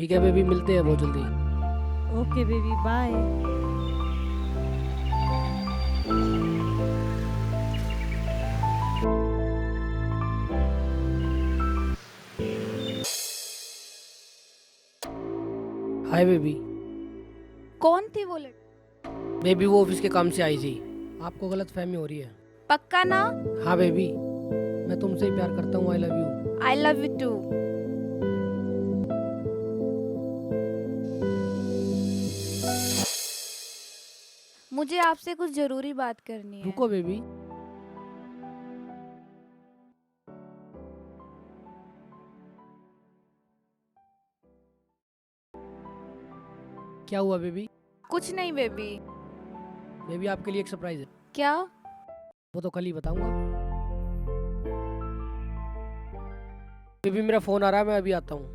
ठीक है बेबी, मिलते हैं बहुत जल्दी। Okay baby, bye. Hi baby. कौन थी वो लड़की? बेबी वो ऑफिस के काम से आई थी। आपको गलत फहमी हो रही है। पक्का ना? हाँ बेबी, मैं तुमसे ही प्यार करता हूँ। I love you. I love you too. मुझे आपसे कुछ जरूरी बात करनी है। रुको बेबी। क्या हुआ बेबी? कुछ नहीं बेबी। बेबी आपके लिए एक सरप्राइज है। क्या? वो तो कल ही बताऊंगा। बेबी मेरा फोन आ रहा है, मैं अभी आता हूँ।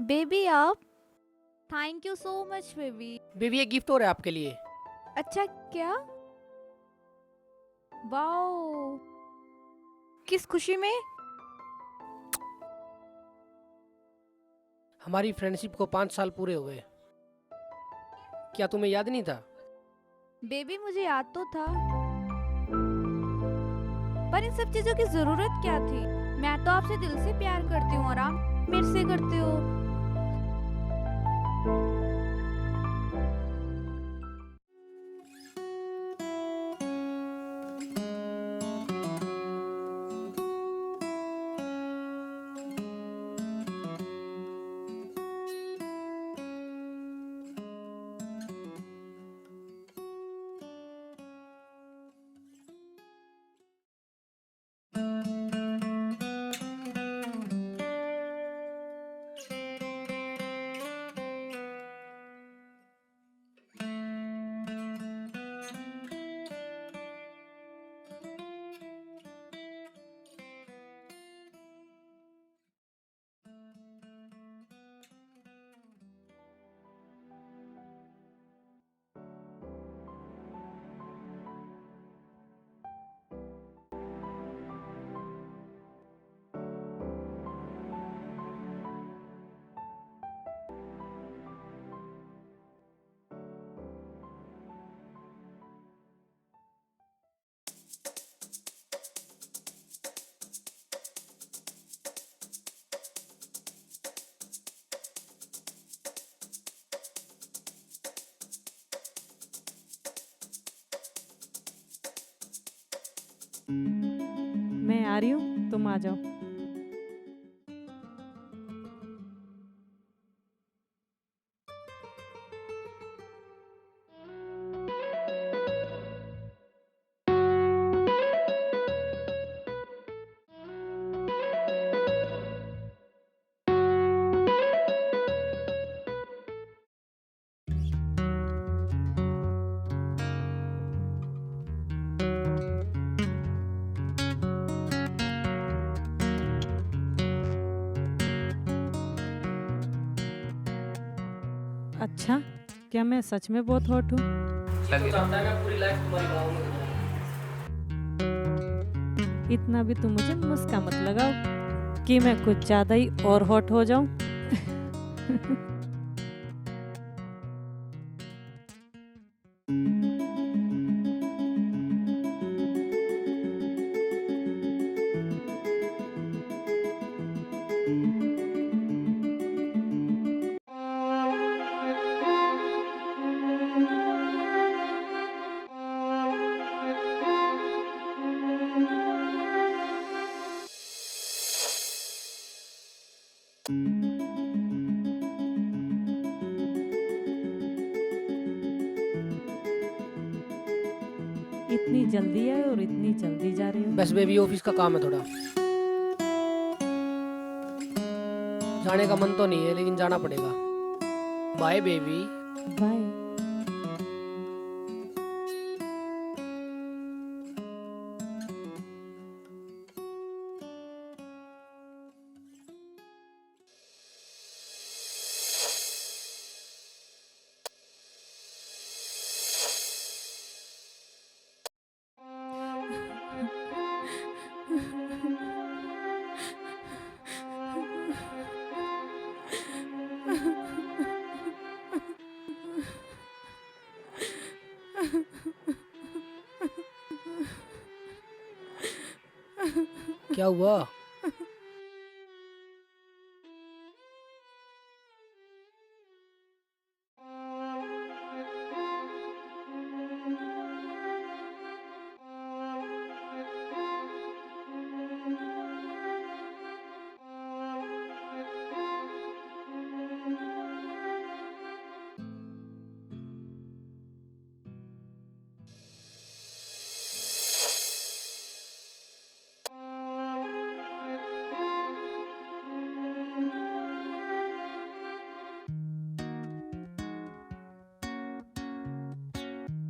बेबी आप? Thank you so much baby. Baby एक गिफ्ट और है आपके लिए। अच्छा क्या? वाओ, किस खुशी में? हमारी फ्रेंडशिप को 5 साल पूरे हुए। क्या तुम्हें याद नहीं था? बेबी मुझे याद तो था, पर इन सब चीजों की जरूरत क्या थी? मैं तो आपसे दिल से प्यार करती हूँ और आप मेरे से करते हो। मैं आ रही हूँ, तुम आ जाओ। अच्छा, क्या मैं सच में बहुत हॉट हूँ? ये तो चाहता है मैं पूरी लाइफ तुम्हारी बाहों में गुजारूं। इतना भी तुम मुझे मुस्का मत लगाओ कि मैं कुछ ज्यादा ही और हॉट हो जाऊं। इतनी जल्दी आए और इतनी जल्दी जा रहे हो। बस बेबी ऑफिस का काम है थोड़ा। जाने का मन तो नहीं है लेकिन जाना पड़ेगा। Bye baby. बाय। क्या हुआ?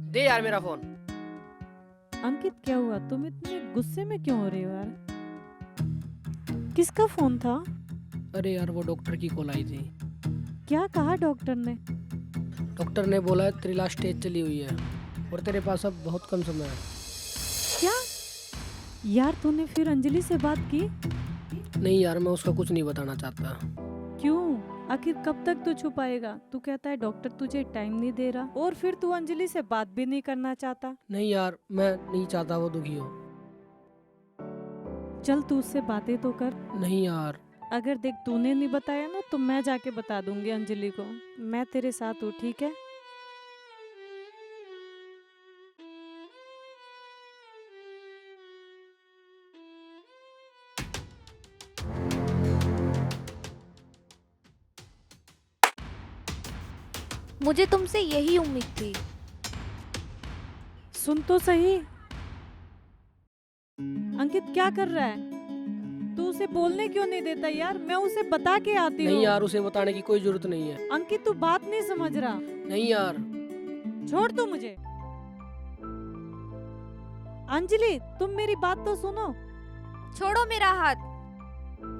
दे यार मेरा फोन। अंकित क्या हुआ? तुम इतने गुस्से में क्यों हो रहे हो यार? किसका फोन था? अरे यार वो डॉक्टर की कॉल आई थी। क्या कहा डॉक्टर ने? डॉक्टर ने बोला तेरी लास्ट स्टेज चली हुई है और तेरे पास अब बहुत कम समय है। क्या यार, तूने फिर अंजलि से बात की? नहीं यार मैं उसका कुछ नहीं बताना चाहता। क्यों? आखिर कब तक तू छुपाएगा? तू कहता है डॉक्टर तुझे टाइम नहीं दे रहा और फिर तू अंजलि से बात भी नहीं करना चाहता। नहीं यार मैं नहीं चाहता वो दुखी हो। चल तू उससे बातें तो कर। नहीं यार। अगर देख तूने नहीं बताया ना तो मैं जाके बता दूंगी अंजलि को। मैं तेरे साथ हूँ, ठीक है? मुझे तुमसे यही उम्मीद थी। सुन तो सही। अंकित क्या कर रहा है? तू उसे बोलने क्यों नहीं देता यार? मैं उसे बता के आती हूँ। नहीं यार उसे बताने की कोई जरूरत नहीं है। अंकित तू बात नहीं समझ रहा। नहीं यार। छोड़ तू मुझे। अंजलि तुम मेरी बात तो सुनो। छोड़ो मेरा हाथ।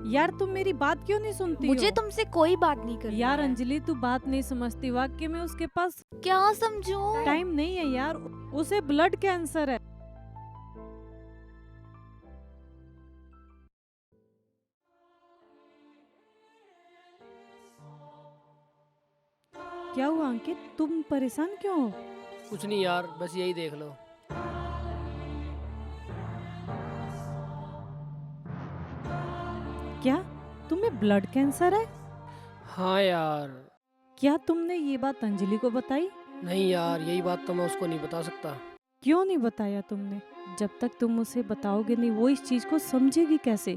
यार तुम मेरी बात क्यों नहीं सुनती मुझे हो? तुमसे कोई बात नहीं करनी यार है। अंजलि तू बात नहीं समझती। वाकई में उसके पास क्या समझूं? टाइम नहीं है यार। उसे ब्लड कैंसर है। क्या हुआ अंकित? तुम परेशान क्यों हो? कुछ नहीं यार बस यही देख लो। क्या तुम्हें ब्लड कैंसर है? हाँ यार। क्या तुमने ये बात अंजलि को बताई? नहीं यार यही बात तो मैं उसको नहीं बता सकता। क्यों नहीं बताया तुमने? जब तक तुम उसे बताओगे नहीं वो इस चीज को समझेगी कैसे?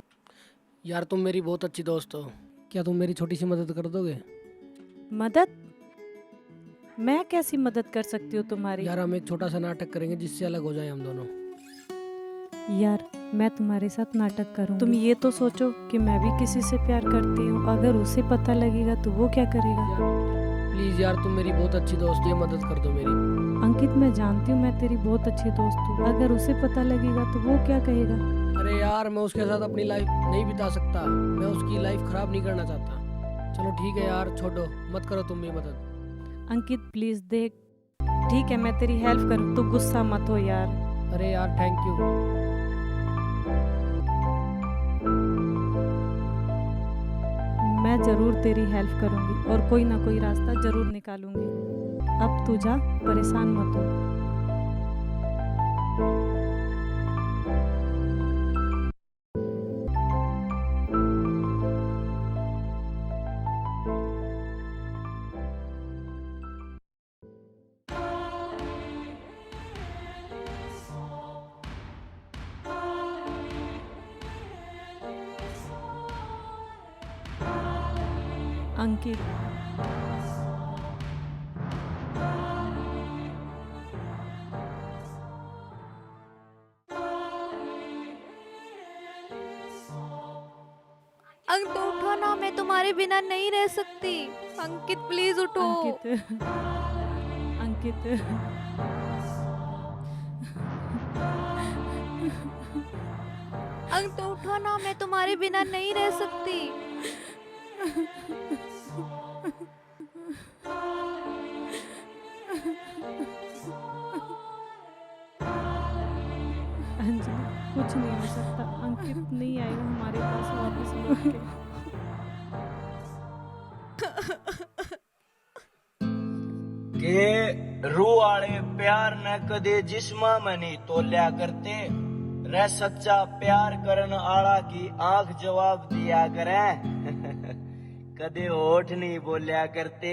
यार तुम मेरी बहुत अच्छी दोस्त हो। क्या तुम मेरी छोटी सी मदद कर दोगे? मदद? मैं कैसी मदद कर सकती हूँ तुम्हारी? यार हम एक छोटा सा नाटक करेंगे जिससे अलग हो जाए हम दोनों। यार मैं तुम्हारे साथ नाटक करूँ? तुम ये तो सोचो कि मैं भी किसी से प्यार करती हूँ। अगर उसे पता लगेगा तो वो क्या करेगा? प्लीज यार तुम मेरी बहुत अच्छी दोस्त हो, ये मदद कर दो मेरी। अंकित मैं जानती हूँ मैं तेरी बहुत अच्छी दोस्त हूँ। अगर उसे पता लगेगा तो वो क्या कहेगा? अरे यार मैं उसके साथ अपनी लाइफ नहीं बिता सकता। मैं उसकी लाइफ खराब नहीं करना चाहता। चलो ठीक है यार छोड़ो, मत करो तुम भी मदद। अंकित प्लीज देख, ठीक है मैं तेरी हेल्प करूँ, तो गुस्सा मत हो यार। अरे यार थैंक यू। मैं जरूर तेरी हेल्प करूंगी और कोई ना कोई रास्ता जरूर निकालूंगी। अब तू जा, परेशान मत हो। अंकित अंक तो उठो ना, मैं तुम्हारे बिना नहीं रह सकती। अंकित प्लीज उठो। अंकित, अंकित, अंक तो उठो ना, मैं तुम्हारे बिना नहीं रह सकती। अंजलि कुछ नहीं हो सकता, अंकित नहीं आएगा हमारे पास वापस लौट के। के रूह वाले प्यार न कदे जिस्मा में नहीं तोल्या करते, रह सच्चा प्यार करन आला की आंख जवाब दिया करे। कदे होठ नहीं बोलिया करते।